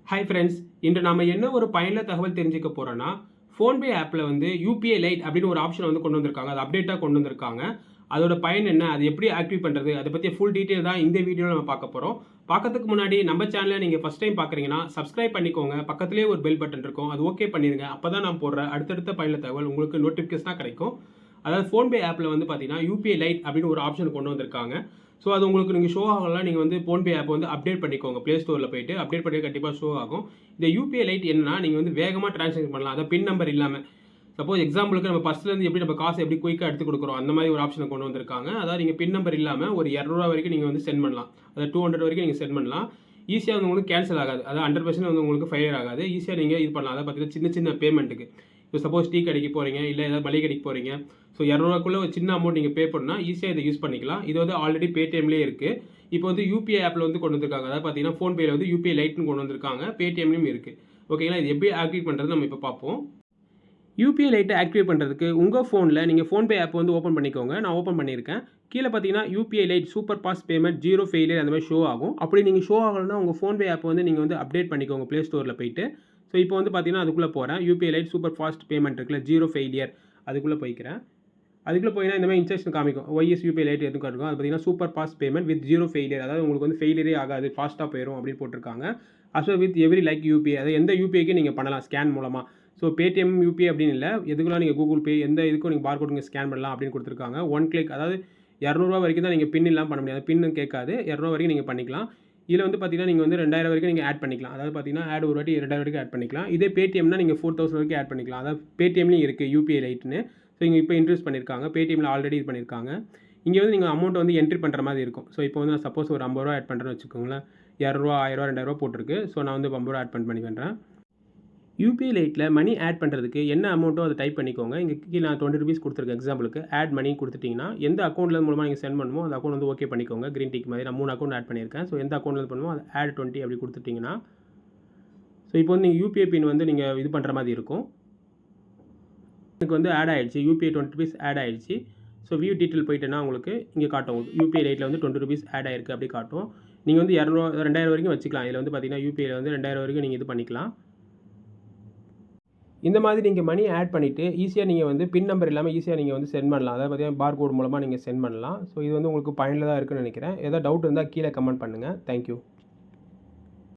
Hi friends, இன்று நாம என்ன ஒரு பயனுள்ள தகவல் தெரிஞ்சுக்க போறோம்னா, ஃபோன்பே ஆப்ல வந்து யூபிஐ லைட் அப்படின்னு ஒரு ஆப்ஷன் வந்து கொண்டு வந்திருக்காங்க. அது அப்டேட்டா கொண்டு வந்திருக்காங்க. அதோட பயன் என்ன? அது எப்படி ஆக்டிவேட் பண்றது? அதை பத்தி ஃபுல் டீடைல் தான் இந்த வீடியோல நம்ம பார்க்க போறோம். பார்க்கறதுக்கு முன்னாடி நம்ம சேனலை நீங்க ஃபர்ஸ்ட் டைம் பார்க்குறீங்கன்னா சப்ஸ்கிரைப் பண்ணிக்கோங்க. பக்கத்திலேயே ஒரு பெல் பட்டன் இருக்கும். அது ஓகே பண்ணிருங்க. அப்பதான் நான் போடுற அடுத்தடுத்த பயனுள்ள தகவல் உங்களுக்கு நோட்டிஃபிகேஷனா கிடைக்கும். அதாவது ஃபோன்பே ஆப்ல வந்து பார்த்தீங்கன்னா யூபிஐ லைட் அப்படின்னு ஒரு ஆப்ஷன் கொண்டு வந்திருக்காங்க. ஸோ அது உங்களுக்கு நீங்கள் ஷோ ஆகலாம். நீங்கள் வந்து ஃபோன்பே ஆப் வந்து அப்டேட் பண்ணிக்கோங்க. ப்ளே ஸ்டோரில் போயிட்டு அப்டேட் பண்ணி கண்டிப்பாக ஷோ ஆகும். இந்த யூபிஐ லைட் என்னன்னா, நீங்கள் வந்து வேகமாக ட்ரான்சாக்ஷன் பண்ணலாம். அதாவது பின் நம்பர் இல்லாமல். சப்போஸ் எக்ஸாம்பிளுக்கு நம்ம பர்ஸ்லேருந்து எப்படி நம்ம காசு எப்படி குயிக்காக எடுத்து கொடுக்குறோம், அந்த மாதிரி ஒரு ஆப்ஷனை கொண்டு வந்திருக்காங்க. அதாவது நீங்கள் பின் நம்பர் இல்லாமல் ஒரு ₹200 வரைக்கும் நீங்கள் வந்து சென்ட் பண்ணலாம். அதாவது 200 வரைக்கும் நீங்கள் சென்ட் பண்ணலாம். ஈஸியாக வந்து உங்களுக்கு கேன்சல் ஆகாது. அதாவது 100% வந்து உங்களுக்கு ஃபெயிலியர் ஆகாது. ஈஸியாக நீங்கள் இது பண்ணலாம். அதாவது பார்த்தீங்கன்னா சின்ன சின்ன பேமெண்ட்டுக்கு இப்போ சப்போஸ் டீ கடைக்கு போகிறீங்க, இல்லை ஏதாவது மளிகை கடைக்கு போகிறீங்க. ஸோ ₹200க்குள்ள ஒரு சின்ன அமௌண்ட் நீங்கள் பே பண்ணால் ஈஸியாக இதை யூஸ் பண்ணிக்கலாம். இது வந்து ஆல்ரெடி பேடிஎம்லேயே இருக்குது. இப்போ வந்து யூபிஐ ஆப்பில் வந்து கொண்டு வந்திருக்காங்க. அதாவது பார்த்தீங்கன்னா ஃபோன்பேயில் வந்து யூபிஐ லைட்னு கொண்டு வந்திருக்காங்க. பேடிஎம்லையும் இருக்குது. ஓகேங்களா, இது எப்படி ஆக்டிவேட் பண்ணுறது நம்ம இப்போ பார்ப்போம். யூபிஐ லைட்டை ஆக்டிவேட் பண்ணுறதுக்கு உங்கள் ஃபோனில் நீங்கள் ஃபோன்பே ஆப் வந்து ஓப்பன் பண்ணிக்கோங்க. நான் ஓப்பன் பண்ணியிருக்கேன். கீழே பார்த்தீங்கன்னா UPI light super fast payment 0 failure அந்த மாதிரி ஷோ ஆகும். அப்படி நீங்கள் ஷோ ஆகலைன்னா உங்கள் ஃபோன்பே ஆப் வந்து நீங்கள் வந்து அப்டேட் பண்ணிக்கோங்க ப்ளே ஸ்டோரில் போயிட்டு. ஸோ இப்போ வந்து பார்த்தீங்கன்னா அதுக்குள்ளே போகிறேன். UPI light super fast payment இருக்குல்ல, 0 ஃபெயிலியர், அதுக்குள்ளே போய்க்கிறேன். அதுக்குள்ளே போயினா இந்த மாதிரி இன்ஸ்ட்ரக்ஷன் காமிக்கும். ஒய்எஸ் யூபிஐ லைட் எதுவும் காமிக்கும். அது பார்த்தீங்கன்னா super fast payment with 0 failure, அதாவது உங்களுக்கு வந்து ஃபெயிலியரே ஆகாது, ஃபாஸ்ட்டாக போயிடும் அப்படின்னு போட்டிருக்காங்க. அசோ வித் எவ்ரி லைக் யூபிஐ, அதாவது எந்த யூபிஐக்கு நீங்கள் பண்ணலாம் ஸ்கேன் மூலமாக. ஸோ பேடிஎம் யூபிஐ அப்படின்னு இல்லை, எதுக்குலாம் நீங்கள் கூகுள் பே எந்த இதுக்கும் நீங்கள் பார்கோட் நீங்கள் ஸ்கேன் பண்ணலாம் அப்படின்னு கொடுத்துருக்காங்க. ஒன் கிளிக், அதாவது ₹200 வரைக்கும் தான் நீங்கள் பின் இல்லாமல் பண்ண முடியாது. பின்னு கேட்காது. ₹200 வரைக்கும் நீங்கள் பண்ணிக்கலாம். இதில் வந்து பார்த்தீங்கன்னா நீங்கள் வந்து 2000 வரைக்கும் நீங்கள் ஆட் பண்ணிக்கலாம். அதாவது பார்த்தீங்கன்னா ஆட் ஒரு வாட்டி 2000 வரைக்கும் ஆட் பண்ணிக்கலாம். இதே பேடிஎம்னா நீங்கள் 4000 வரைக்கும் ஆட் பண்ணிக்கலாம். அதாவது பேடிஎம்லேயும் இருக்குது யூபிஐ லைட்னு. ஸோ இங்கே இப்போ இன்ட்ரடியூஸ் பண்ணியிருக்காங்க. பேடிஎம்மில் ஆல்ரெடி இது பண்ணியிருக்காங்க. இங்கே வந்து நீங்கள் அமௌண்ட் வந்து என்ட்ரி பண்ணுற மாதிரி இருக்கும். ஸோ இப்போ வந்து நான் சப்போஸ் ஒரு ₹50 ஆட் பண்ணுறேன்னு வச்சுக்கோங்களேன். ₹200, ₹1000, ₹2000 போட்டிருக்கு. ஸோ நான் வந்து ₹50 ஆட் பண்ணி பண்ணுறேன். யூபிஐ லைட்டில் மணி ஆட் பண்ணுறதுக்கு என்ன அமௌண்ட்டோ அதை டைப் பண்ணிக்கோங்க. இங்கே கீழே நான் ₹20 கொடுத்துருக்கேன் எக்ஸாம்பிளுக்கு. ஆட் மணி கொடுத்துட்டிங்கன்னா எந்த அக்கௌண்ட்டில் மூலமாக நீங்கள் சென்ட் பண்ணுமோ அந்த அக்கௌண்ட் வந்து ஓகே பண்ணிக்கோங்க. க்ரீன் டிக் மாதிரி நான் 3 அக்கௌண்ட் ஆட் பண்ணியிருக்கேன். ஸோ எந்த அக்கௌண்ட்டில் பண்ணுமோ அது ஆட் 20 அப்படி கொடுத்துட்டிங்கன்னா, ஸோ இப்போ வந்து நீங்கள் யூபிஐ பின் வந்து நீங்கள் இது பண்ணுற மாதிரி இருக்கும். எனக்கு வந்து ஆட் ஆகிடுச்சு. யூபிஐ ₹20 ஆட் ஆகிடுச்சு. ஸோ வியூ டீட்டெயில் போயிட்டேன்னா உங்களுக்கு இங்கே காட்டும். யூபிஐ லைட்டில் வந்து ₹20 ஆட் ஆகிருக்கு அப்படி காட்டும். நீங்கள் வந்து 2000 வரைக்கும் வச்சுக்கலாம். இதில் வந்து பார்த்தீங்கன்னா யூபிஐயில் வந்து 2000 வரைக்கும் நீங்கள் இது பண்ணிக்கலாம். இந்த மாதிரி நீங்கள் மணி ஆட் பண்ணிவிட்டு ஈஸியாக நீங்கள் வந்து பின் நம்பர் இல்லாமல் ஈஸியாக நீங்கள் வந்து சென்ட் பண்ணலாம். அதாவது பார்த்தீங்கன்னா பார்கோட் மூலமாக நீங்கள் சென்ட் பண்ணலாம். ஸோ இது வந்து உங்களுக்கு பயனுள்ளதாக இருக்குன்னு நினைக்கிறேன். ஏதாவது டவுட் இருந்தால் கீழே கமெண்ட் பண்ணுங்கள். தேங்க்யூ.